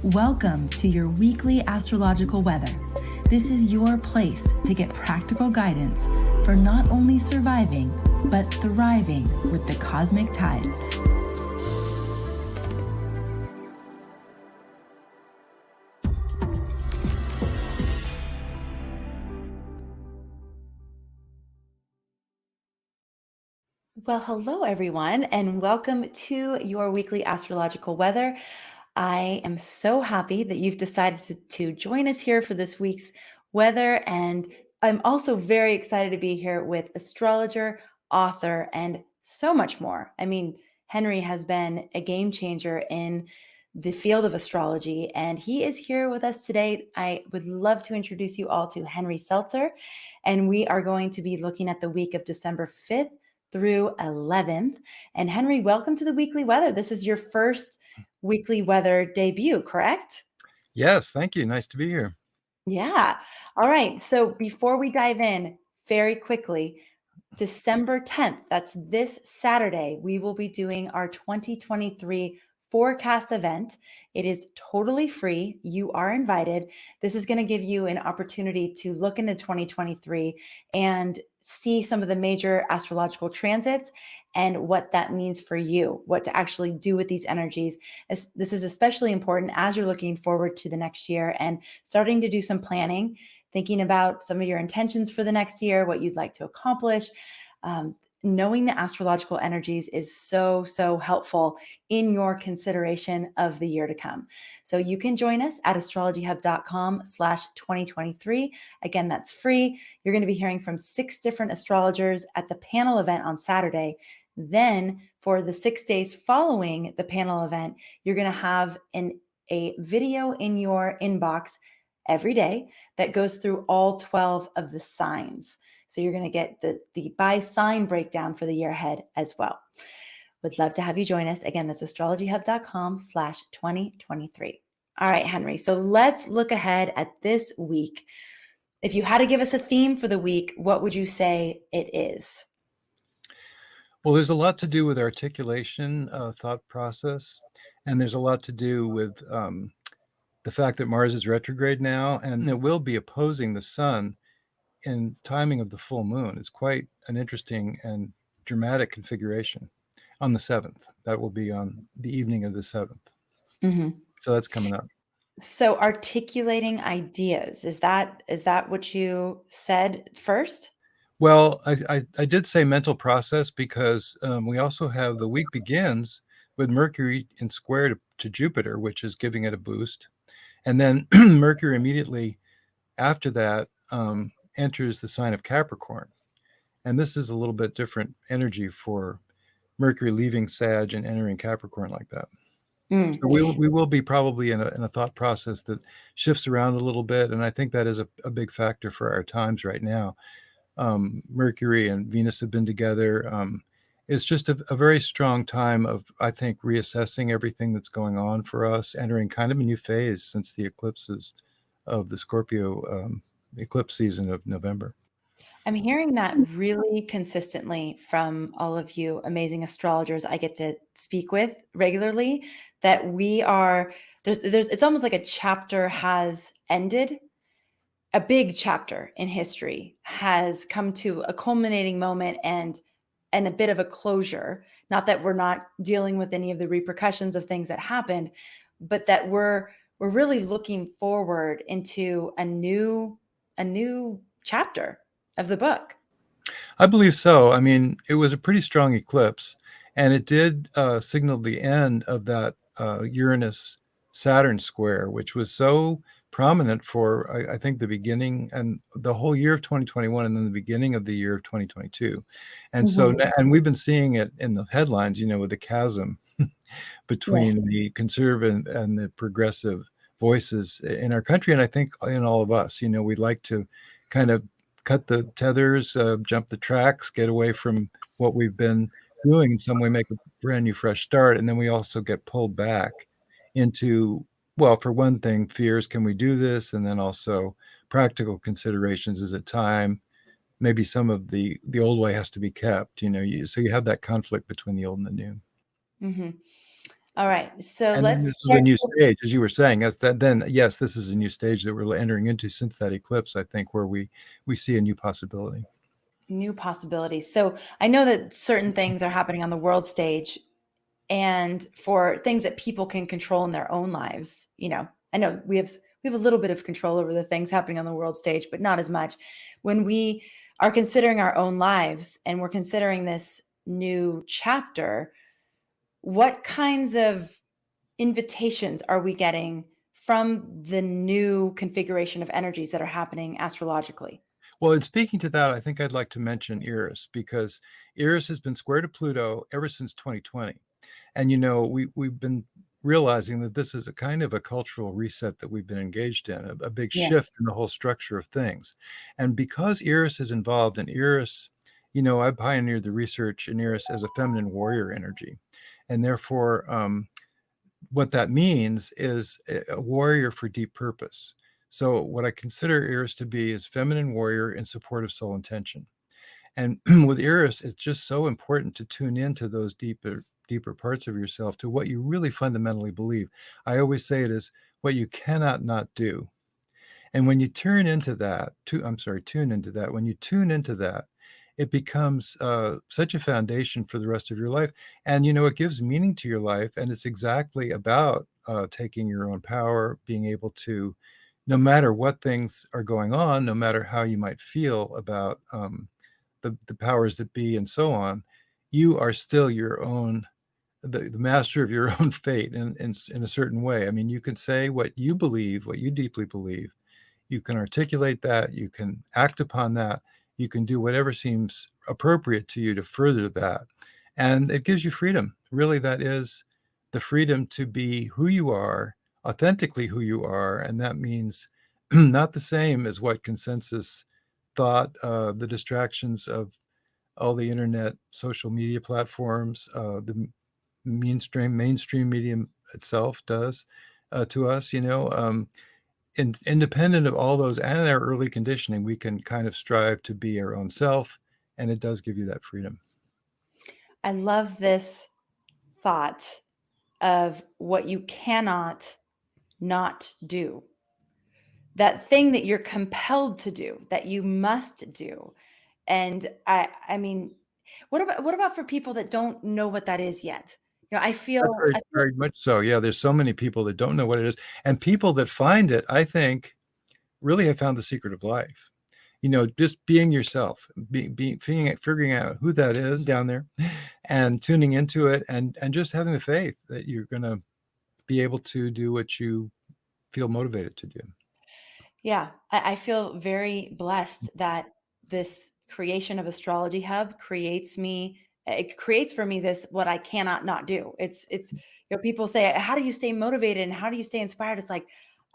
Welcome to your weekly astrological weather. This is your place to get practical guidance for not only surviving, but thriving with the cosmic tides. Well, hello everyone, and welcome to your weekly astrological weather. I am so happy that you've decided to join us here for this week's weather. And I'm also very excited to be here with astrologer, author, and so much more. I mean, Henry has been a game changer in the field of astrology, and he is here with us today. I would love to introduce you all to Henry Seltzer, and we are going to be looking at the week of December 5th through 11th. And Henry, welcome to the weekly weather. This is your first weekly weather debut, correct? Yes, thank you. Nice to be here. Yeah. All right. So before we dive in, very quickly, December 10th, that's this Saturday, we will be doing our 2023 forecast event. It is totally free. You are invited. This is going to give you an opportunity to look into 2023 and see some of the major astrological transits and what that means for you, what to actually do with these energies. This is especially important as you're looking forward to the next year and starting to do some planning, thinking about some of your intentions for the next year, what you'd like to accomplish. Knowing the astrological energies is so helpful in your consideration of the year to come. So you can join us at astrologyhub.com/2023. Again, that's free. You're going to be hearing from 6 different astrologers at the panel event on Saturday. Then for the 6 days following the panel event, you're going to have a video in your inbox every day that goes through all 12 of the signs. So you're going to get the by sign breakdown for the year ahead as well. Would love to have you join us. Again, that's astrologyhub.com/2023. All right, Henry. So let's look ahead at this week. If you had to give us a theme for the week, what would you say it is? Well, there's a lot to do with articulation, thought process, and there's a lot to do with the fact that Mars is retrograde now, and it will be opposing the sun in timing of the full moon. It's quite an interesting and dramatic configuration on the 7th. That will be on the evening of the 7th. Mm-hmm. So that's coming up. So articulating ideas, is that what you said first? Well, I did say mental process because we also have the week begins with Mercury in square to Jupiter, which is giving it a boost. And then Mercury immediately after that enters the sign of Capricorn. And this is a little bit different energy for Mercury leaving Sag and entering Capricorn like that. So we will be probably in a thought process that shifts around a little bit. And I think that is a big factor for our times right now. Mercury and Venus have been together. It's just a very strong time of, I think, reassessing everything that's going on for us, entering kind of a new phase since the eclipses of the Scorpio eclipse season of November. I'm hearing that really consistently from all of you amazing astrologers I get to speak with regularly, that we are there's it's almost like a chapter has ended. A big chapter in history has come to a culminating moment and a bit of a closure. Not that we're not dealing with any of the repercussions of things that happened, but that we're really looking forward into a new chapter of the book. I believe so. I mean, it was a pretty strong eclipse, and it did signal the end of that Uranus-Saturn square, which was so prominent for, I think, the beginning and the whole year of 2021, and then the beginning of the year of 2022. And so, and we've been seeing it in the headlines, with the chasm between the conservative and the progressive voices in our country, and I think in all of us. We'd like to kind of cut the tethers, jump the tracks, get away from what we've been doing, in some way make a brand new fresh start. And then we also get pulled back into, well, for one thing, fears, can we do this? And then also practical considerations, is it time? Maybe some of the old way has to be kept, so you have that conflict between the old and the new. All right. So And then let's this is a start. new stage, as you were saying. That's that. Then yes, this is a new stage that we're entering into since that eclipse. I think where we see a new possibility. New possibilities. So I know that certain things are happening on the world stage, and for things that people can control in their own lives, I know we have a little bit of control over the things happening on the world stage, but not as much. When we are considering our own lives and we're considering this new chapter, what kinds of invitations are we getting from the new configuration of energies that are happening astrologically? Well, in speaking to that, I think I'd like to mention Eris because Eris has been square to Pluto ever since 2020. And we've been realizing that this is a kind of a cultural reset that we've been engaged in, a big Yeah. shift in the whole structure of things. And because Eris is involved in Eris, I pioneered the research in Eris as a feminine warrior energy. And therefore, what that means is a warrior for deep purpose. So what I consider Eris to be is feminine warrior in support of soul intention. And with Eris, it's just so important to tune into those deeper parts of yourself, to what you really fundamentally believe. I always say it is what you cannot not do. And when you tune into that, when you tune into that, it becomes such a foundation for the rest of your life. And, it gives meaning to your life. And it's exactly about taking your own power, being able to, no matter what things are going on, no matter how you might feel about the powers that be and so on, you are still your own, the master of your own fate in a certain way. I mean, you can say what you believe, what you deeply believe. You can articulate that, you can act upon that, you can do whatever seems appropriate to you to further that. And it gives you freedom. Really, that is the freedom to be who you are, authentically who you are. And that means not the same as what consensus thought, the distractions of all the internet, social media platforms, the mainstream medium itself does to us. Independent of all those and our early conditioning, we can kind of strive to be our own self, and it does give you that freedom. I love this thought of what you cannot not do. That thing that you're compelled to do, that you must do. And I mean, what about for people that don't know what that is yet? I That's feel very, I feel very much so. Yeah, there's so many people that don't know what it is, and people that find it, I think, really have found the secret of life. Just being yourself, figuring out who that is down there, and tuning into it, and just having the faith that you're going to be able to do what you feel motivated to do. Yeah, I feel very blessed that this creation of Astrology Hub it creates for me this what I cannot not do. It's people say, how do you stay motivated and how do you stay inspired? It's like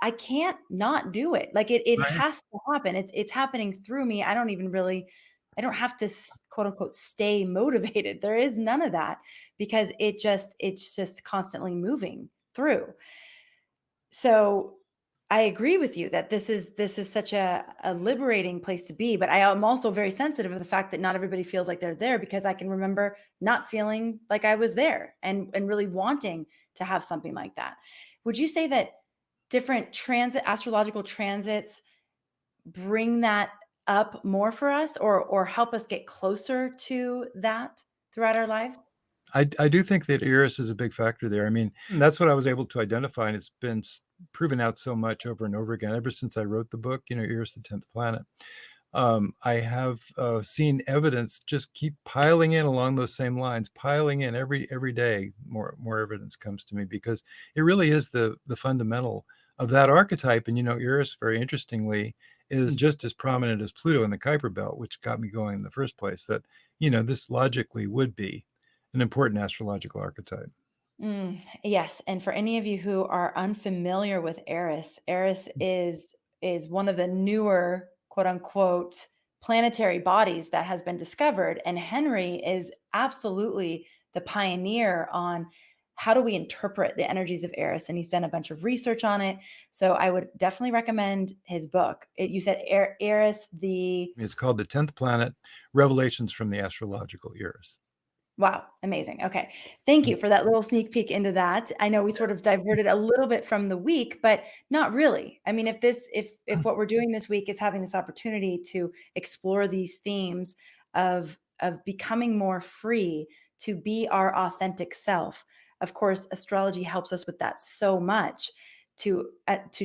I can't not do it. Like it Right. has to happen. It's happening through me. I don't have to quote unquote stay motivated. There is none of that because it's just constantly moving through. So I agree with you that this is such a liberating place to be, but I am also very sensitive of the fact that not everybody feels like they're there because I can remember not feeling like I was there and really wanting to have something like that. Would you say that different astrological transits bring that up more for us or help us get closer to that throughout our lives? I do think that Eris is a big factor there. I mean, that's what I was able to identify, and it's been proven out so much over and over again ever since I wrote the book, Eris, the 10th planet. I have seen evidence just keep piling in along those same lines, piling in every day. More evidence comes to me because it really is the fundamental of that archetype. And Eris, very interestingly, is just as prominent as Pluto in the Kuiper Belt, which got me going in the first place. That this logically would be an important astrological archetype. Yes, and for any of you who are unfamiliar with Eris, Eris is one of the newer quote unquote planetary bodies that has been discovered, and Henry is absolutely the pioneer on how do we interpret the energies of Eris, and he's done a bunch of research on it. So I would definitely recommend his book. You said Eris, the It's called the 10th planet: Revelations from the Astrological Eris. Wow, amazing. Okay. Thank you for that little sneak peek into that. I know we sort of diverted a little bit from the week, but not really. I mean, if what we're doing this week is having this opportunity to explore these themes of becoming more free to be our authentic self. Of course, astrology helps us with that so much to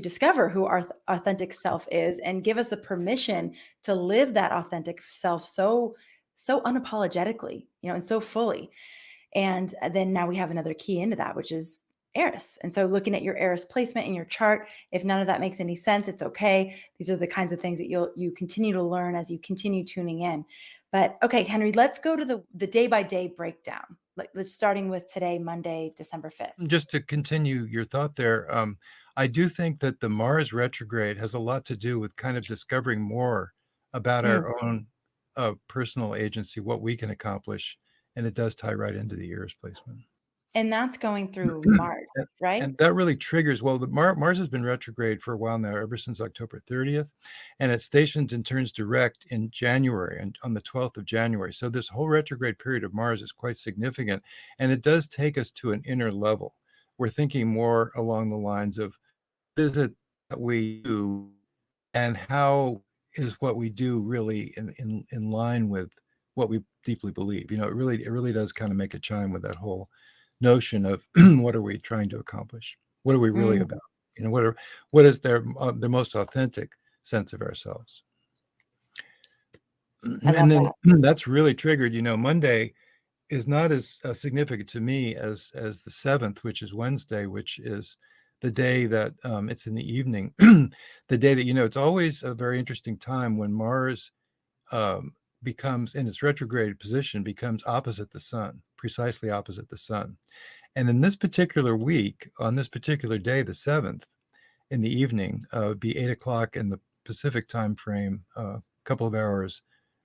discover who our authentic self is and give us the permission to live that authentic self so unapologetically, and so fully. And then now we have another key into that, which is Eris. And so looking at your Eris placement in your chart, if none of that makes any sense, it's okay. These are the kinds of things that you continue to learn as you continue tuning in. But okay, Henry, let's go to the day by day breakdown. Let's starting with today, Monday, December 5th. Just to continue your thought there, I do think that the Mars retrograde has a lot to do with kind of discovering more about Mm. our own personal agency, what we can accomplish, and it does tie right into the year's placement. And that's going through March, And right? and that really triggers, well, the Mars has been retrograde for a while now, ever since October 30th, and it stations and turns direct in January, and on the 12th of January. So this whole retrograde period of Mars is quite significant, and it does take us to an inner level. We're thinking more along the lines of, what is it that we do, and how is what we do really in line with what we deeply believe? It really does kind of make a chime with that whole notion of what are we trying to accomplish? What are we really Mm, about? What is the most authentic sense of ourselves? I love And then that. that's really triggered. Monday is not as significant to me as the 7th, which is Wednesday, which is the day that it's in the evening. The day that, it's always a very interesting time when Mars becomes, in its retrograde position, becomes opposite the sun, precisely opposite the sun. And in this particular week, on this particular day, the 7th, in the evening, would be 8 o'clock in the Pacific time frame, a couple of hours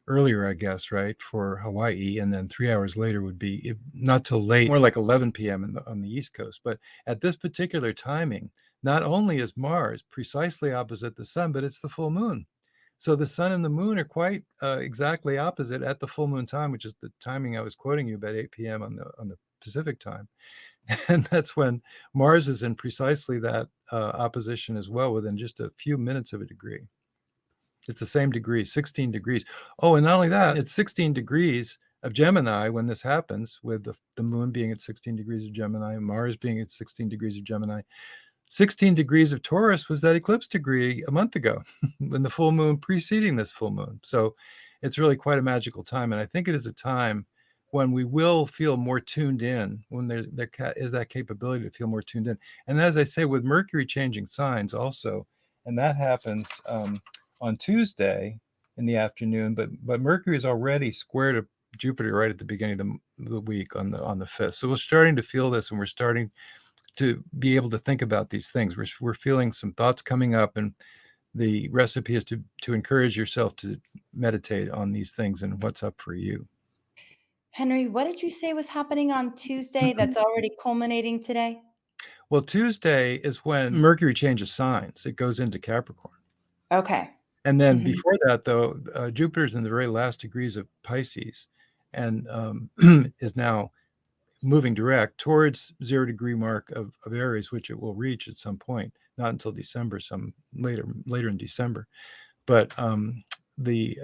earlier, I guess, right, for Hawaii, and then 3 hours later would be, not till late, more like 11 p.m. on the East Coast. But at this particular timing, not only is Mars precisely opposite the sun, but it's the full moon. So the sun and the moon are quite exactly opposite at the full moon time, which is the timing I was quoting you, about 8 p.m. on the Pacific time. And that's when Mars is in precisely that opposition as well, within just a few minutes of a degree. It's the same degree, 16 degrees. Oh, and not only that, it's 16 degrees of Gemini when this happens, with the moon being at 16 degrees of Gemini, Mars being at 16 degrees of Gemini. 16 degrees of Taurus was that eclipse degree a month ago, when the full moon preceding this full moon. So it's really quite a magical time. And I think it is a time when we will feel more tuned in, when there is that capability to feel more tuned in. And as I say, with Mercury changing signs also, and that happens on Tuesday in the afternoon, but Mercury is already square to Jupiter right at the beginning of the week on the 5th. So we're starting to feel this, and we're starting to be able to think about these things. We're feeling some thoughts coming up, and the recipe is to encourage yourself to meditate on these things and what's up for you. Henry, what did you say was happening on Tuesday that's already culminating today? Well, Tuesday is when Mercury changes signs. It goes into Capricorn. Okay. And then Mhm. before that, though, Jupiter's in the very last degrees of Pisces, and is now moving direct towards 0 degree mark of Aries, which it will reach at some point, not until December, some later in December. But the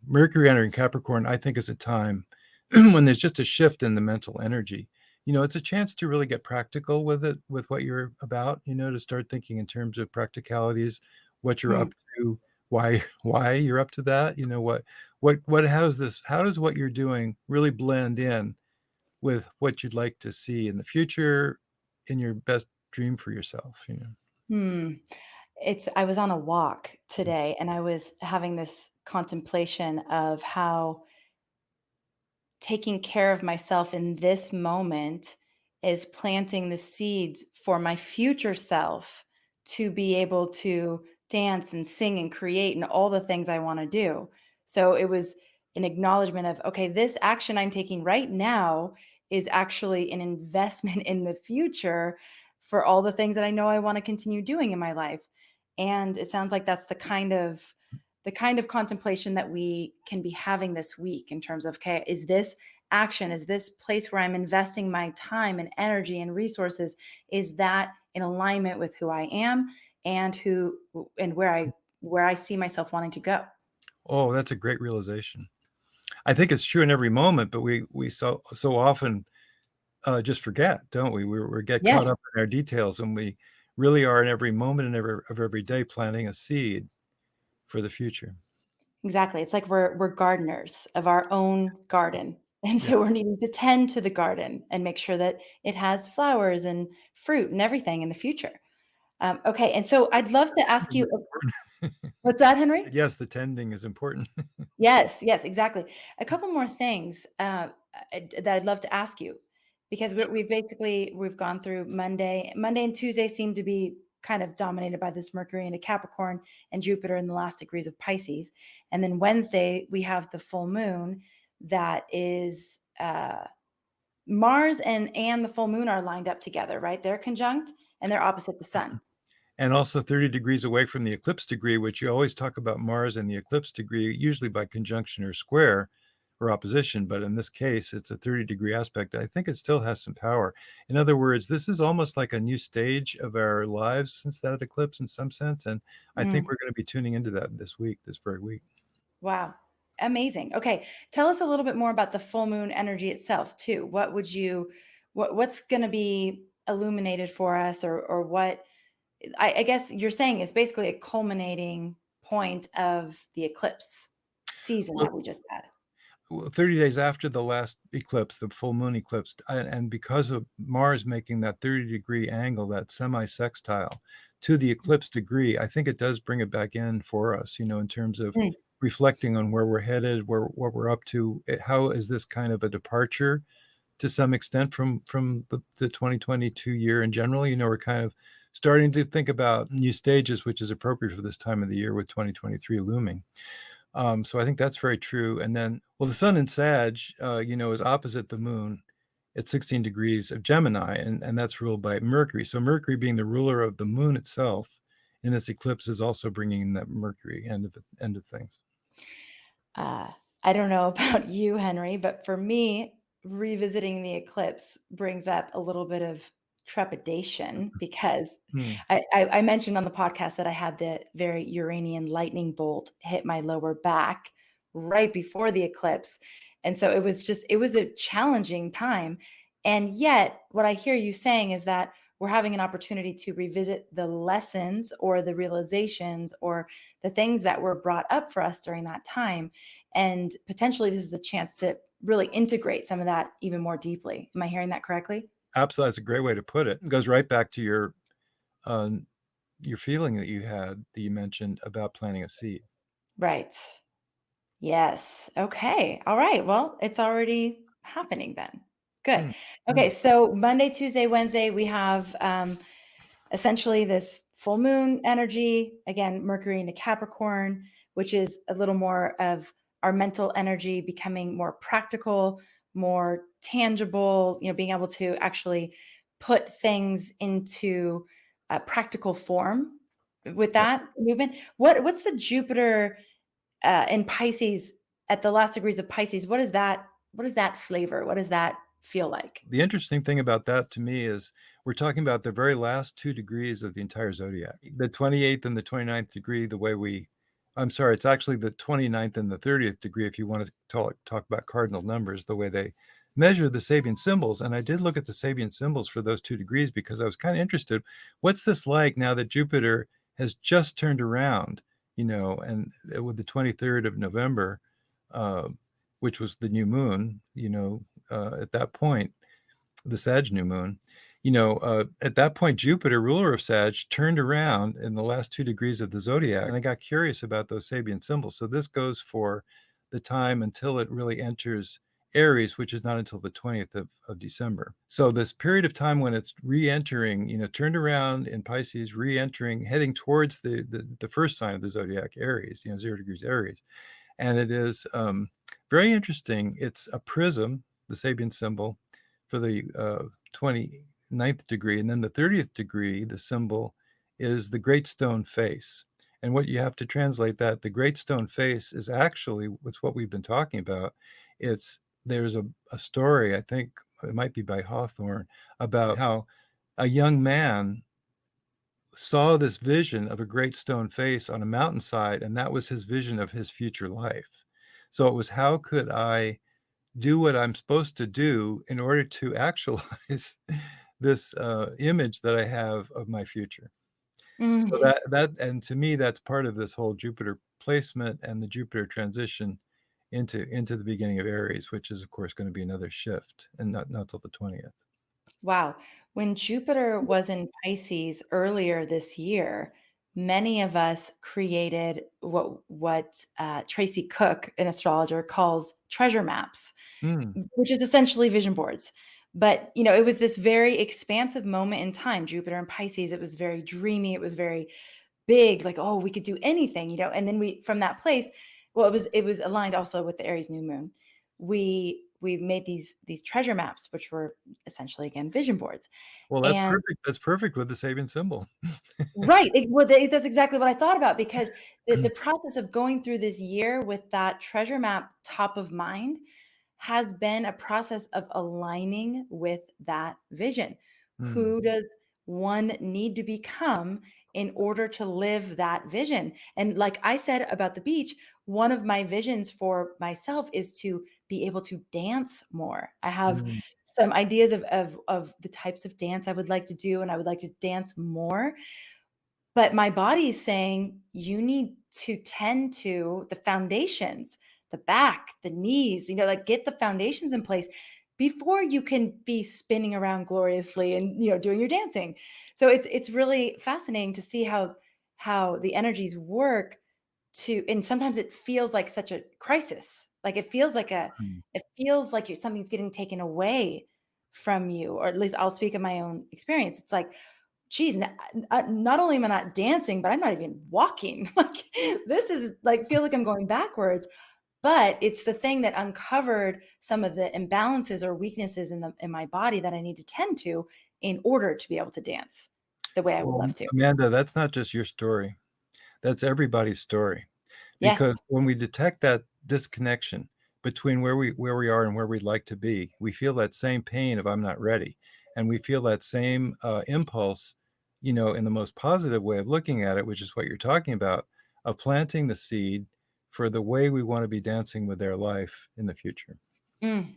Mercury entering Capricorn, I think, is a time when there's just a shift in the mental energy. It's a chance to really get practical with it, with what you're about, to start thinking in terms of practicalities, what you're Hmm. up to, why you're up to that, how does what you're doing really blend in with what you'd like to see in the future, in your best dream for yourself. Hmm. I was on a walk today and I was having this contemplation of how taking care of myself in this moment is planting the seeds for my future self to be able to dance and sing and create and all the things I want to do. So it was an acknowledgement of, okay, this action I'm taking right now is actually an investment in the future for all the things that I know I want to continue doing in my life. And it sounds like that's the kind of contemplation that we can be having this week in terms of, okay, is this action? Is this place where I'm investing my time and energy and resources, is that in alignment with who I am and who and where I see myself wanting to go? Oh, that's a great realization. I think it's true in every moment, but we so often just forget, don't we? We get caught Yes, up in our details, and we really are in every moment and every day planting a seed for the future. exactly. It's like we're gardeners of our own garden. And Yeah. so we're needing to tend to the garden and make sure that it has flowers and fruit and everything in the future. Okay, and so I'd love to ask you, what's that, Henry? Yes, the tending is important. Yes, yes, exactly. A couple more things that I'd love to ask you, because we've gone through Monday. Monday and Tuesday seem to be kind of dominated by this Mercury into Capricorn and Jupiter in the last degrees of Pisces, and then Wednesday we have the full moon that is Mars and the full moon are lined up together, right? They're conjunct and they're opposite the sun. And also 30 degrees away from the eclipse degree, which you always talk about Mars and the eclipse degree, usually by conjunction or square or opposition. But in this case, it's a 30-degree aspect. I think it still has some power. In other words, this is almost like a new stage of our lives since that eclipse in some sense. And I think Mm. we're going to be tuning into that this week, this very week. Wow. Amazing. Okay. Tell us a little bit more about the full moon energy itself too. What's going to be illuminated for us, or what I guess you're saying is basically a culminating point of the eclipse season Well, that we just had. 30 days after the last eclipse, the full moon eclipse, and because of Mars making that 30-degree angle, that semi-sextile to the eclipse degree, I think it does bring it back in for us, in terms of Mm. reflecting on where we're headed, what we're up to. How is this kind of a departure to some extent from the 2022 year in general? We're kind of starting to think about new stages, which is appropriate for this time of the year with 2023 looming. So I think that's very true. And then, well, the sun in Sag, is opposite the moon at 16 degrees of Gemini, and that's ruled by Mercury. So Mercury, being the ruler of the moon itself, in this eclipse is also bringing in that Mercury end of things. Uh, I don't know about you, Henry, but for me, revisiting the eclipse brings up a little bit of trepidation, because Hmm. I mentioned on the podcast that I had the very Uranian lightning bolt hit my lower back right before the eclipse. And so it was a challenging time. And yet, what I hear you saying is that we're having an opportunity to revisit the lessons or the realizations or the things that were brought up for us during that time. And potentially, this is a chance to really integrate some of that even more deeply. Am I hearing that correctly? Absolutely, that's a great way to put it. It goes right back to uh, your feeling that you mentioned about planting a seed. Right. Yes. Okay. All right. Well, it's already happening then. Good. Hmm. Okay. Hmm. So Monday, Tuesday, Wednesday, we have essentially this full moon energy. Again, Mercury into Capricorn, which is a little more of our mental energy becoming more practical, more tangible, being able to actually put things into a practical form with Yep. that movement. What's the Jupiter in Pisces at the last degrees of Pisces? What is that? What is that flavor? What does that feel like? The interesting thing about that to me is we're talking about the very last 2 degrees of the entire zodiac. The 28th and the 29th degree, I'm sorry, it's actually the 29th and the 30th degree if you want to talk about cardinal numbers, the way they measure the Sabian symbols. And I did look at the Sabian symbols for those 2 degrees because I was kind of interested. What's this like now that Jupiter has just turned around, and with the 23rd of November, uh, which was the new moon, at that point, the Sag new moon, at that point, Jupiter, ruler of Sag, turned around in the last 2 degrees of the zodiac, and I got curious about those Sabian symbols. So this goes for the time until it really enters Eris, which is not until the 20th of December. So this period of time when it's re-entering, turned around in Pisces, re-entering, heading towards the first sign of the zodiac, Aries, 0 degrees Aries. And it is very interesting. It's a prism, the Sabian symbol, for the 29th degree. And then the 30th degree, the symbol is the great stone face. And what you have to translate that, the great stone face is actually what's what we've been talking about. It's there's a story, I think it might be by Hawthorne, about how a young man saw this vision of a great stone face on a mountainside, and that was his vision of his future life. So it was, how could I do what I'm supposed to do in order to actualize this image that I have of my future? So Mm. that and to me, that's part of this whole Jupiter placement and the Jupiter transition into the beginning of Aries, which is, of course, going to be another shift, and not till the 20th. Wow. When Jupiter was in Pisces earlier this year, many of us created what Tracy Cook, an astrologer, calls treasure maps, Mm, which is essentially vision boards. But it was this very expansive moment in time. Jupiter and Pisces. It was very dreamy. It was very big, like, oh, we could do anything. And then we, from that place, well, it was aligned also with the Aries new moon. We made these treasure maps, which were essentially, again, vision boards. well, that's And perfect. That's perfect with the Sabian symbol. right, that's exactly what I thought about, because the process of going through this year with that treasure map top of mind has been a process of aligning with that vision. Mm, Who does one need to become in order to live that vision? And like I said about the beach, one of my visions for myself is to be able to dance more. I have mm, some ideas of the types of dance I would like to do, and I would like to dance more. But my body's saying, you need to tend to the foundations, the back, the knees, like, get the foundations in place before you can be spinning around gloriously and, doing your dancing. So it's really fascinating to see how the energies work and sometimes it feels like such a crisis. Like mm. it feels like something's getting taken away from you, or at least I'll speak of my own experience. It's like, geez, not only am I not dancing, but I'm not even walking. Like, this is like, feel like I'm going backwards. But it's the thing that uncovered some of the imbalances or weaknesses in my body that I need to tend to in order to be able to dance the way I would Well, love to. Amanda, that's not just your story. That's everybody's story. Yes. Because when we detect that disconnection between where we are and where we'd like to be, we feel that same pain of "I'm not ready," and we feel that same, impulse, in the most positive way of looking at it, which is what you're talking about, of planting the seed for the way we wanna be dancing with their life in the future. Mm,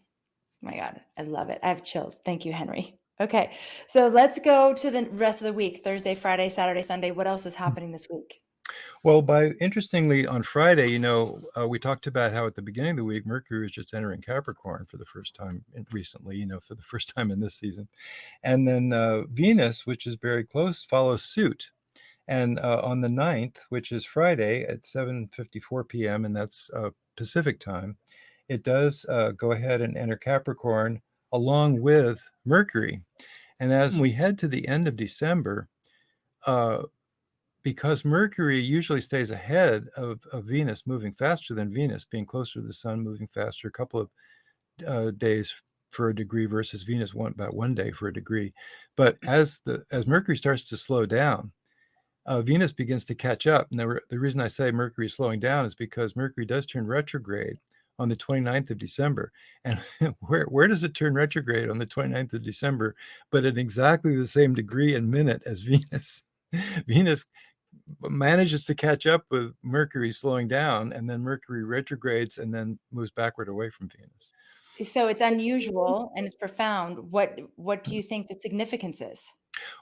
my God, I love it. I have chills. Thank you, Henry. Okay, so let's go to the rest of the week: Thursday, Friday, Saturday, Sunday. What else is happening this week? Well, interestingly, on Friday, we talked about how at the beginning of the week, Mercury was just entering Capricorn for the first time recently, for the first time in this season. And then Venus, which is very close, follows suit. And on the 9th, which is Friday at 7:54 p.m., and that's Pacific time, it does go ahead and enter Capricorn along with Mercury. And as we head to the end of December, uh, because Mercury usually stays ahead of Venus, moving faster than Venus, being closer to the sun, moving faster, a couple of days for a degree versus Venus about 1 day for a degree. But as Mercury starts to slow down, Venus begins to catch up. And the reason I say Mercury is slowing down is because Mercury does turn retrograde on the 29th of December. And where does it turn retrograde on the 29th of December, but at exactly the same degree and minute as Venus? Venus manages to catch up with Mercury slowing down, and then Mercury retrogrades and then moves backward away from Venus. So it's unusual and it's profound. What do you think the significance is?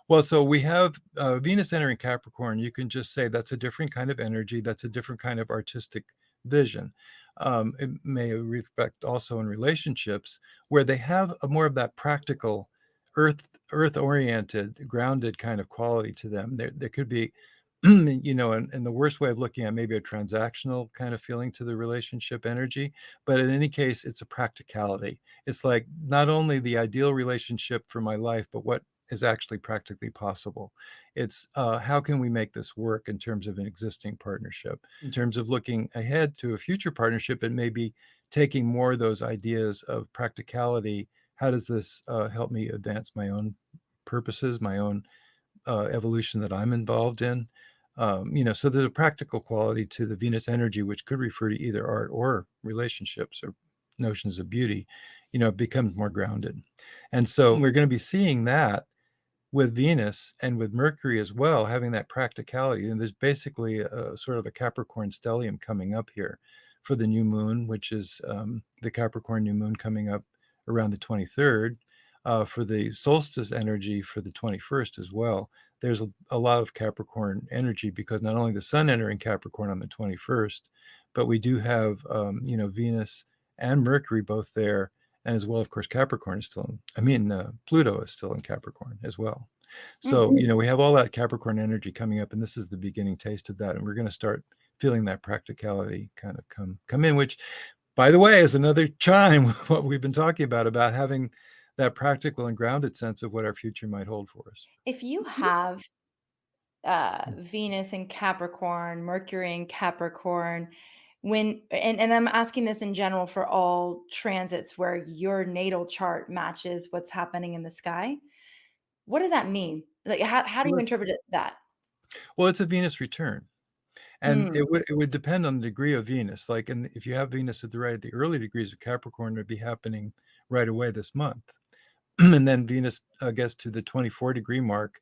Well, so we have Venus entering Capricorn. You can just say that's a different kind of energy. That's a different kind of artistic vision. It may reflect also in relationships where they have more of that practical, earth oriented, grounded kind of quality to them. There could be, in the worst way of looking at maybe a transactional kind of feeling to the relationship energy, but in any case, it's a practicality. It's like not only the ideal relationship for my life, but what is actually practically possible. It's how can we make this work in terms of an existing partnership? In terms of looking ahead to a future partnership, it may be taking more of those ideas of practicality. How does this help me advance my own purposes, my own evolution that I'm involved in? So there's a practical quality to the Venus energy, which could refer to either art or relationships or notions of beauty, it becomes more grounded. And so we're going to be seeing that with Venus and with Mercury as well, having that practicality. And there's basically a sort of a Capricorn stellium coming up here for the new moon, which is the Capricorn new moon coming up around the 23rd, for the solstice energy for the 21st as well. There's a lot of Capricorn energy because not only the sun entering Capricorn on the 21st, but we do have, Venus and Mercury both there. And as well, of course, Capricorn is still Pluto is still in Capricorn as well. So, we have all that Capricorn energy coming up, and this is the beginning taste of that. And we're going to start feeling that practicality kind of come in, which, by the way, is another chime with what we've been talking about having that practical and grounded sense of what our future might hold for us. If you have Venus in Capricorn, Mercury in Capricorn, and I'm asking this in general for all transits where your natal chart matches what's happening in the sky, what does that mean? Like, how do you interpret that? Well, it's a Venus return. And Mm. it would depend on the degree of Venus. Like, if you have Venus at the early degrees of Capricorn, it would be happening right away this month. And then Venus gets to the 24-degree mark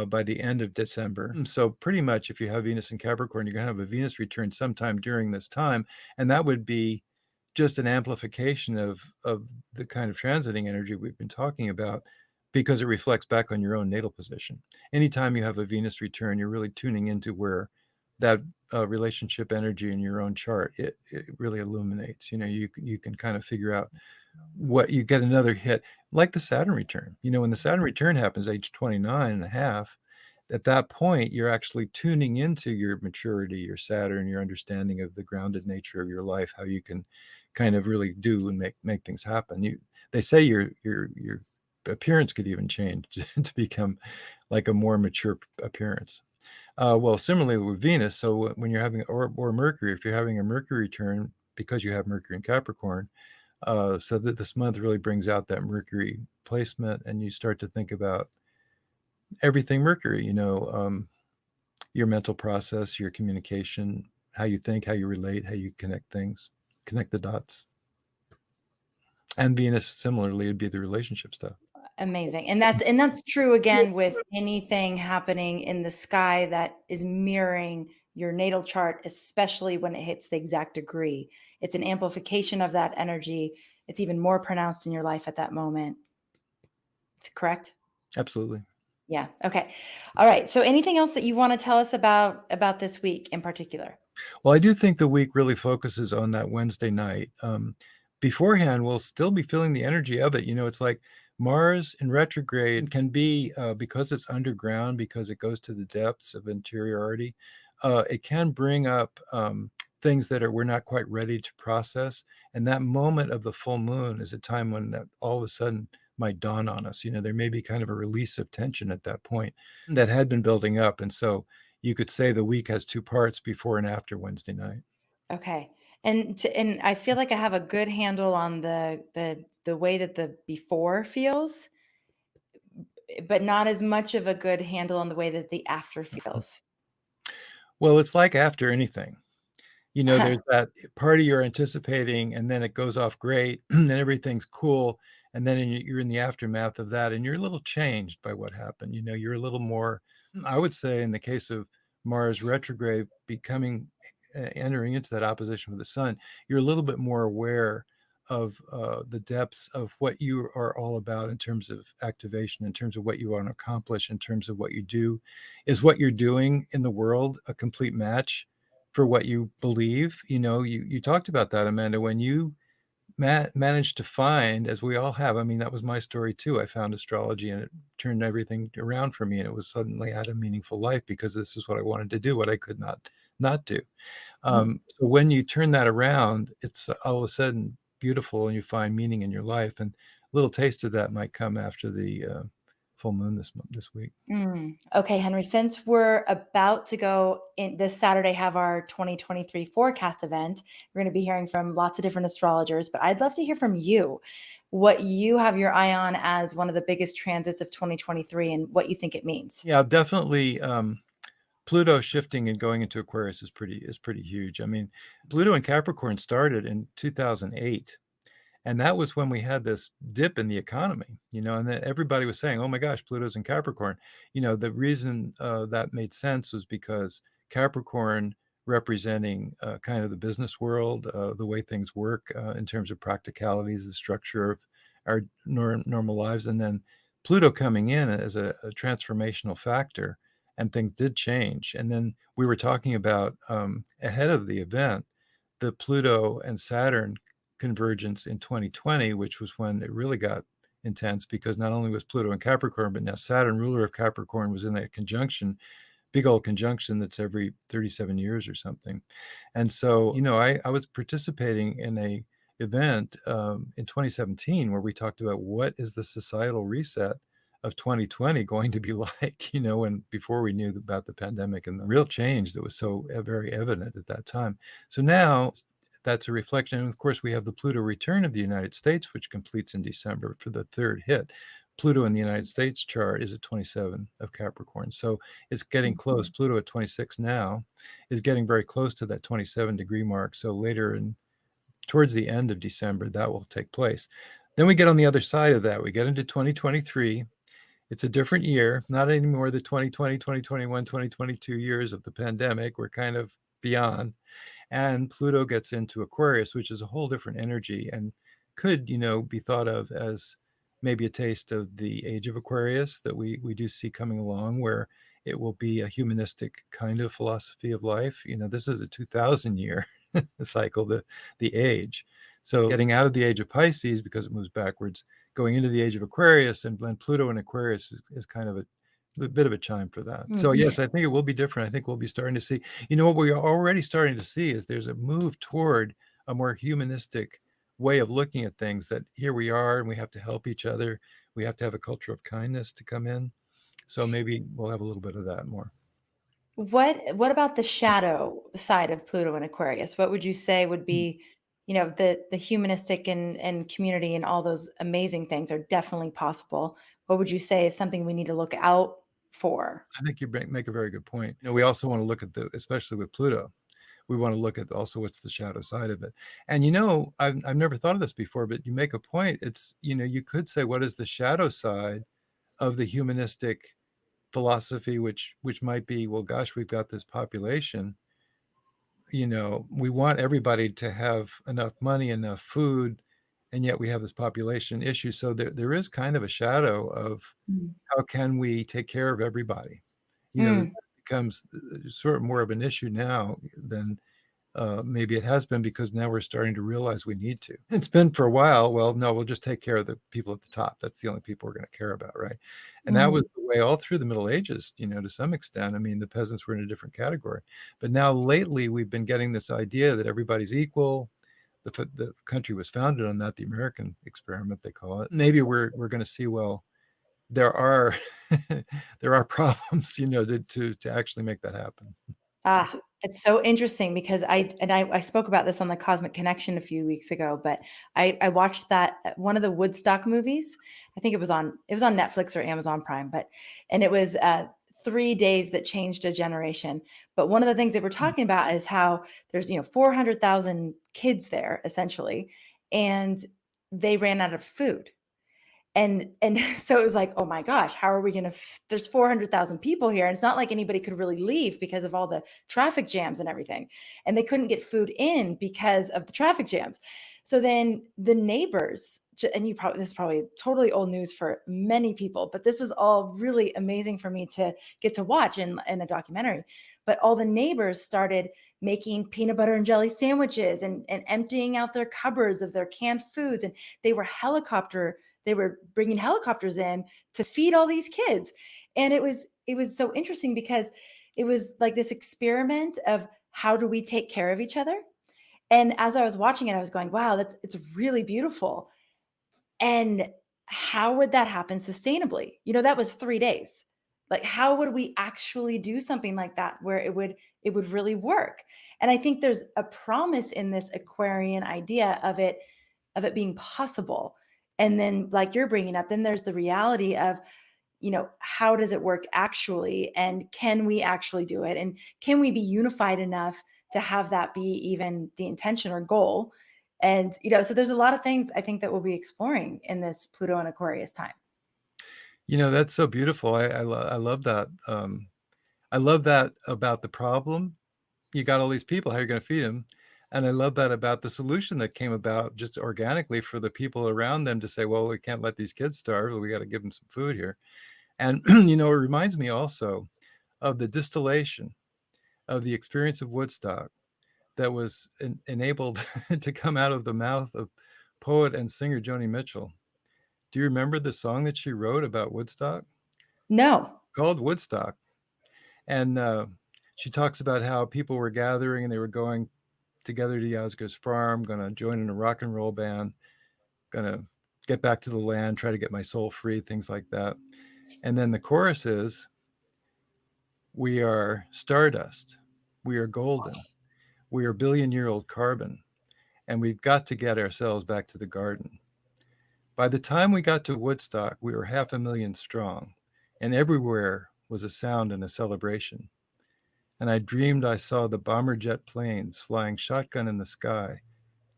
by the end of December. So pretty much if you have Venus in Capricorn, you're going to have a Venus return sometime during this time. And that would be just an amplification of the kind of transiting energy we've been talking about, because it reflects back on your own natal position. Anytime you have a Venus return, you're really tuning into where that relationship energy in your own chart, it really illuminates. You can kind of figure out what you get another hit, like the Saturn return. When the Saturn return happens age 29 and a half, at that point, you're actually tuning into your maturity, your Saturn, your understanding of the grounded nature of your life, how you can kind of really do and make things happen. They say your appearance could even change to become like a more mature appearance. Well, similarly with Venus, so when you're having, or Mercury, if you're having a Mercury return, because you have Mercury in Capricorn, so that this month really brings out that Mercury placement, and you start to think about everything Mercury, your mental process, your communication, how you think, how you relate, how you connect things, connect the dots. And Venus, similarly, would be the relationship stuff. Amazing. And that's true again with anything happening in the sky that is mirroring your natal chart, especially when it hits the exact degree. It's an amplification of that energy. It's even more pronounced in your life at that moment. It's correct? Absolutely. Yeah. Okay. All right. So anything else that you want to tell us about this week in particular? Well, I do think the week really focuses on that Wednesday night. Beforehand, we'll still be feeling the energy of it. It's like Mars in retrograde can be, because it's underground, because it goes to the depths of interiority, it can bring up things that we're not quite ready to process. And that moment of the full moon is a time when that all of a sudden might dawn on us. There may be kind of a release of tension at that point that had been building up. And so you could say the week has two parts, before and after Wednesday night. Okay. And I feel like I have a good handle on the way that the before feels, but not as much of a good handle on the way that the after feels. Well, it's like after anything. There's that party you're anticipating, and then it goes off great, and everything's cool. And then you're in the aftermath of that, and you're a little changed by what happened. You're a little more, I would say, in the case of Mars retrograde entering into that opposition with the sun, you're a little bit more aware of the depths of what you are all about in terms of activation, in terms of what you want to accomplish, in terms of what you do. Is what you're doing in the world a complete match for what you believe? You talked about that, Amanda, when you managed to find, as we all have. I mean, that was my story too. I found astrology, and it turned everything around for me, and it was suddenly had a meaningful life, because this is what I wanted to do, what I could not do. So when you turn that around, it's all of a sudden beautiful, and you find meaning in your life. And a little taste of that might come after the full moon this week. Okay, Henry, since we're about to go in this Saturday, have our 2023 forecast event, we're going to be hearing from lots of different astrologers, but I'd love to hear from you what you have your eye on as one of the biggest transits of 2023 and what you think it means. Yeah, definitely. Pluto shifting and going into Aquarius is pretty huge. I mean, Pluto and Capricorn started in 2008. And that was when we had this dip in the economy, and then everybody was saying, "Oh my gosh, Pluto's in Capricorn." The reason that made sense was because Capricorn representing kind of the business world, the way things work in terms of practicalities, the structure of our normal lives, and then Pluto coming in as a transformational factor, and things did change. And then we were talking about ahead of the event, the Pluto and Saturn convergence in 2020, which was when it really got intense because not only was Pluto in Capricorn, but now Saturn, ruler of Capricorn, was in that conjunction, big old conjunction that's every 37 years or something. And so, I was participating in a event in 2017 where we talked about what is the societal reset of 2020 going to be like, and before we knew about the pandemic and the real change that was so very evident at that time. So now that's a reflection. And of course, we have the Pluto return of the United States, which completes in December for the third hit. Pluto in the United States chart is at 27 of Capricorn. So it's getting close. Pluto at 26 now is getting very close to that 27-degree mark. So later towards the end of December, that will take place. Then we get on the other side of that. We get into 2023. It's a different year, not anymore the 2020, 2021, 2022 years of the pandemic. We're kind of beyond. And Pluto gets into Aquarius, which is a whole different energy and could, be thought of as maybe a taste of the age of Aquarius that we do see coming along, where it will be a humanistic kind of philosophy of life. This is a 2000-year cycle, the age. So getting out of the age of Pisces because it moves backwards, going into the age of Aquarius, and Pluto in Aquarius is kind of a bit of a chime for that. So yes, I think it will be different. I think we'll be starting to see, what we're already starting to see is there's a move toward a more humanistic way of looking at things, that here we are and we have to help each other. We have to have a culture of kindness to come in. So maybe we'll have a little bit of that more. What about the shadow side of Pluto and Aquarius? What would you say would be, the humanistic and community and all those amazing things are definitely possible. What would you say is something we need to look out for? I think you make a very good point. We also want to look at especially with Pluto, we want to look at also what's the shadow side of it. And I've never thought of this before, but you make a point. It's you could say, what is the shadow side of the humanistic philosophy, which might be, well, gosh, we've got this population. We want everybody to have enough money, enough food, and yet we have this population issue. So there is kind of a shadow of how can we take care of everybody. That becomes sort of more of an issue now than maybe it has been, because now we're starting to realize we need to. It's been for a while, well, no, we'll just take care of the people at the top. That's the only people we're going to care about, right? And that was the way all through the Middle Ages, to some extent. I mean, the peasants were in a different category. But now lately, we've been getting this idea that everybody's equal. The country was founded on that, the American experiment, they call it. Maybe we're going to see, well, there are there are problems, to actually make that happen. It's so interesting because I spoke about this on the Cosmic Connection a few weeks ago, but I watched that one of the Woodstock movies. I think it was on Netflix or Amazon Prime, and it was 3 days that changed a generation. But one of the things they were talking about is how there's 400,000 kids there essentially, and they ran out of food. And so it was like, oh my gosh, how are we going to, there's 400,000 people here. And it's not like anybody could really leave because of all the traffic jams and everything. And they couldn't get food in because of the traffic jams. So then the neighbors, and this is probably totally old news for many people, but this was all really amazing for me to get to watch in a documentary. But all the neighbors started making peanut butter and jelly sandwiches and emptying out their cupboards of their canned foods. And they were bringing helicopters in to feed all these kids. And it was so interesting because it was like this experiment of how do we take care of each other? And as I was watching it, I was going, wow, it's really beautiful. And how would that happen sustainably? That was 3 days. Like, how would we actually do something like that where it would really work? And I think there's a promise in this Aquarian idea of it being possible. And then, like you're bringing up, then there's the reality of, how does it work actually? And can we actually do it? And can we be unified enough to have that be even the intention or goal? And, so there's a lot of things I think that we'll be exploring in this Pluto and Aquarius time. That's so beautiful. I love that. I love that about the problem. You got all these people, how are you going to feed them? And I love that about the solution that came about just organically for the people around them to say, well, we can't let these kids starve. We got to give them some food here. And, it reminds me also of the distillation of the experience of Woodstock that was enabled to come out of the mouth of poet and singer Joni Mitchell. Do you remember the song that she wrote about Woodstock? No. Called Woodstock. And she talks about how people were gathering and they were going together to Yazgo's farm, going to join in a rock and roll band, going to get back to the land, try to get my soul free, things like that. And then the chorus is, we are stardust, we are golden, we are billion-year-old carbon, and we've got to get ourselves back to the garden. By the time we got to Woodstock, we were 500,000 strong, and everywhere was a sound and a celebration. And I dreamed I saw the bomber jet planes flying shotgun in the sky,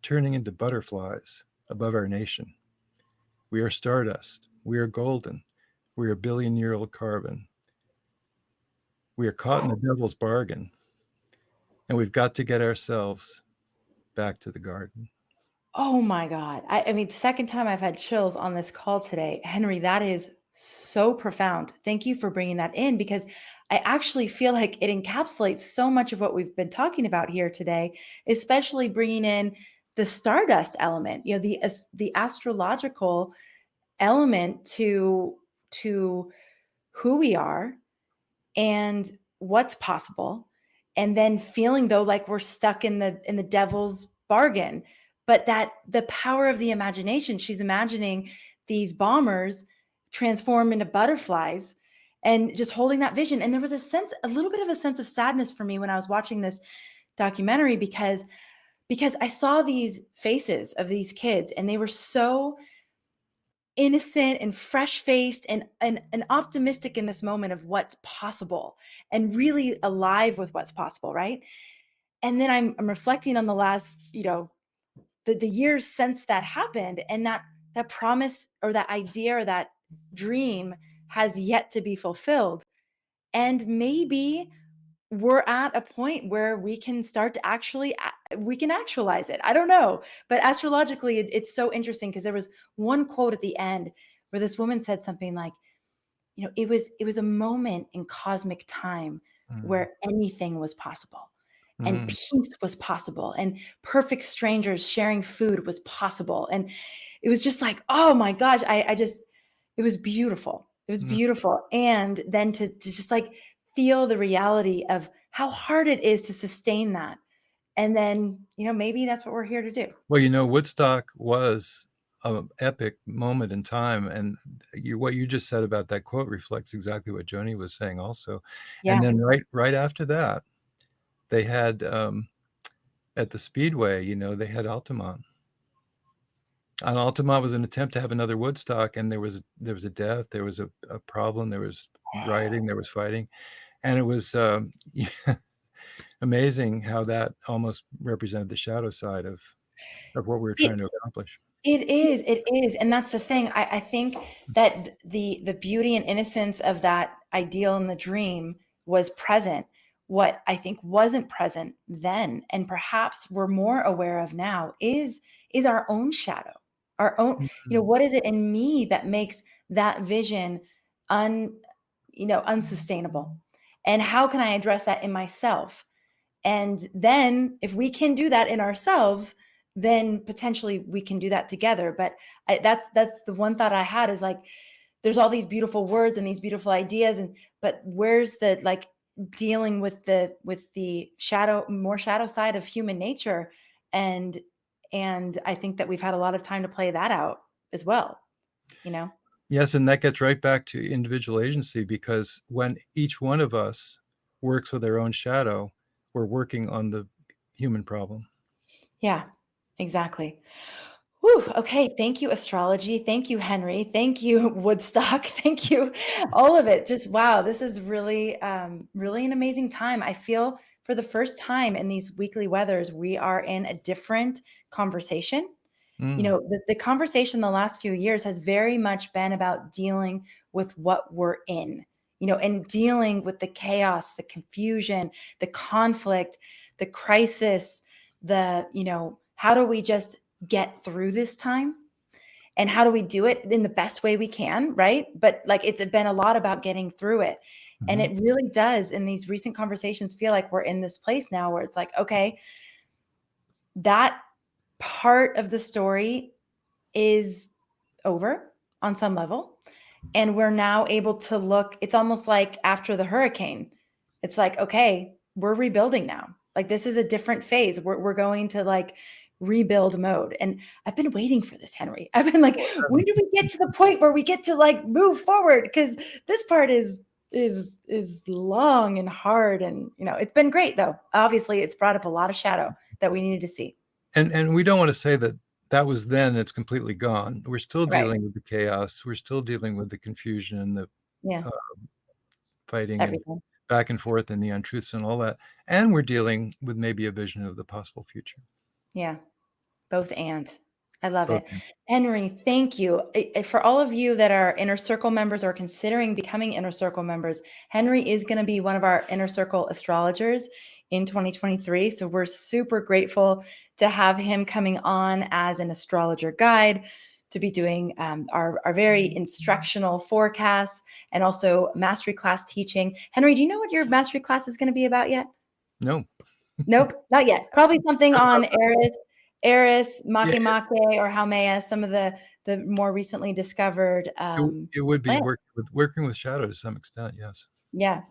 turning into butterflies above our nation. We are stardust. We are golden. We are billion-year-old carbon. We are caught in the devil's bargain, and we've got to get ourselves back to the garden. Oh my God. I mean, second time I've had chills on this call today. Henry, that is so profound. Thank you for bringing that in, because I actually feel like it encapsulates so much of what we've been talking about here today, especially bringing in the stardust element, the astrological element to who we are and what's possible, and then feeling though like we're stuck in the devil's bargain, but that the power of the imagination, she's imagining these bombers transform into butterflies and just holding that vision. And there was a little bit of a sense of sadness for me when I was watching this documentary, because I saw these faces of these kids and they were so innocent and fresh-faced and optimistic in this moment of what's possible and really alive with what's possible, right? And then I'm reflecting on the last, the years since that happened, and that promise or that idea or that dream has yet to be fulfilled. And maybe we're at a point where we can start to we can actualize it. I don't know, but astrologically it's so interesting, because there was one quote at the end where this woman said something like, it was a moment in cosmic time where anything was possible, and peace was possible, and perfect strangers sharing food was possible. And it was just like, oh my gosh, it was beautiful. It was beautiful. And then to just like feel the reality of how hard it is to sustain that. And then, maybe that's what we're here to do. Well, Woodstock was an epic moment in time. And what you just said about that quote reflects exactly what Joni was saying also. Yeah. And then right after that, they had at the Speedway, they had Altamont. And Altamont was an attempt to have another Woodstock, and there was a death, there was a problem, there was rioting, there was fighting, and it was amazing how that almost represented the shadow side of what we were trying to accomplish. It is. And that's the thing. I think that the beauty and innocence of that ideal and the dream was present. What I think wasn't present then, and perhaps we're more aware of now, is our own shadow, our own, what is it in me that makes that vision unsustainable? And how can I address that in myself? And then if we can do that in ourselves, then potentially we can do that together. But that's the one thought I had, is like, there's all these beautiful words and these beautiful ideas, but where's the like dealing with the more shadow side of human nature? And I think that we've had a lot of time to play that out as well. Yes, and that gets right back to individual agency, because when each one of us works with our own shadow, we're working on the human problem. Yeah, exactly. Whew, okay. Thank you, astrology. Thank you, Henry. Thank you, Woodstock. Thank you, all of it. Just wow, this is really, really an amazing time. I feel for the first time in these weekly weathers, we are in a different conversation. Mm. The conversation the last few years has very much been about dealing with what we're in, and dealing with the chaos, the confusion, the conflict, the crisis, how do we just get through this time? And how do we do it in the best way we can, right? But like it's been a lot about getting through it. And Mhm. it really does in these recent conversations feel like we're in this place now where it's like, okay, that part of the story is over on some level. And we're now able to look, it's almost like after the hurricane. It's like, okay, we're rebuilding now. Like this is a different phase. We're going to like rebuild mode. And I've been waiting for this, Henry. I've been like, when do we get to the point where we get to like move forward? Because this part is long and hard. And it's been great though. Obviously, it's brought up a lot of shadow that we needed to see. And we don't want to say that that was then, it's completely gone. We're still Right. dealing with the chaos. We're still dealing with the confusion, the Yeah. uh, fighting and Everything. back and forth and the untruths and all that. And we're dealing with maybe a vision of the possible future. Yeah. Both and. I love Both. it. Henry, thank you. For all of you that are Inner Circle members or considering becoming Inner Circle members, Henry is going to be one of our Inner Circle astrologers in 2023. So we're super grateful to have him coming on as an astrologer guide, to be doing our very instructional forecasts and also mastery class teaching. Henry, do you know what your mastery class is going to be about yet? No. Nope, not yet. Probably something on Eris, Yeah, Make, or Haumea, some of the more recently discovered it would be planets. working with shadow to some extent, yes, Yeah,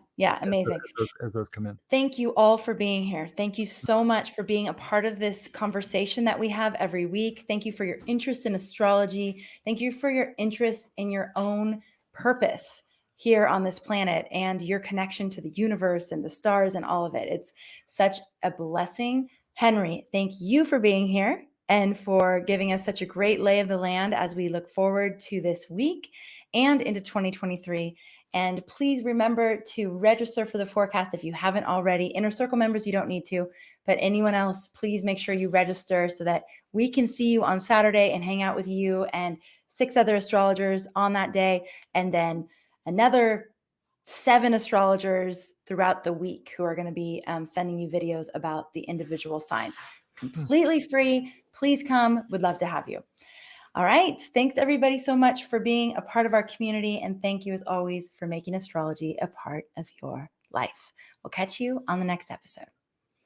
amazing. as those come in. Thank you all for being here. Thank you so much for being a part of this conversation that we have every week. Thank you for your interest in astrology. Thank you for your interest in your own purpose here on this planet and your connection to the universe and the stars and all of it. It's such a blessing. Henry, thank you for being here and for giving us such a great lay of the land as we look forward to this week and into 2023. And please remember to register for the forecast if you haven't already. Inner Circle members, you don't need to, but anyone else, please make sure you register so that we can see you on Saturday and hang out with you and 6 other astrologers on that day. And then another 7 astrologers throughout the week who are going to be sending you videos about the individual signs. Completely free. Please come. Would love to have you. All right. Thanks everybody so much for being a part of our community. And thank you as always for making astrology a part of your life. We'll catch you on the next episode.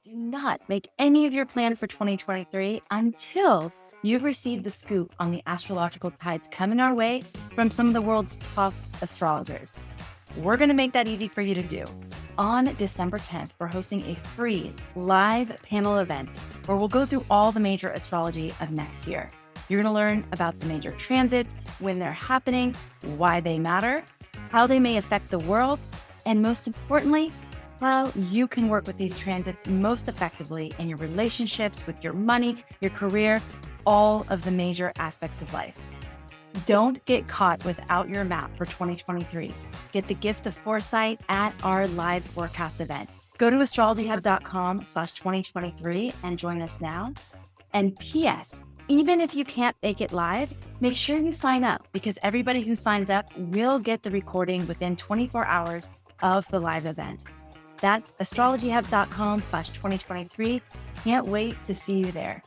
Do not make any of your plans for 2023 until you've received the scoop on the astrological tides coming our way from some of the world's top astrologers. We're going to make that easy for you to do. On December 10th, we're hosting a free live panel event where we'll go through all the major astrology of next year. You're going to learn about the major transits, when they're happening, why they matter, how they may affect the world, and most importantly, how you can work with these transits most effectively in your relationships, with your money, your career, all of the major aspects of life. Don't get caught without your map for 2023. Get the gift of foresight at our live forecast event. Go to astrologyhub.com/2023 and join us now. And P.S., even if you can't make it live, make sure you sign up because everybody who signs up will get the recording within 24 hours of the live event. That's astrologyhub.com/2023. Can't wait to see you there.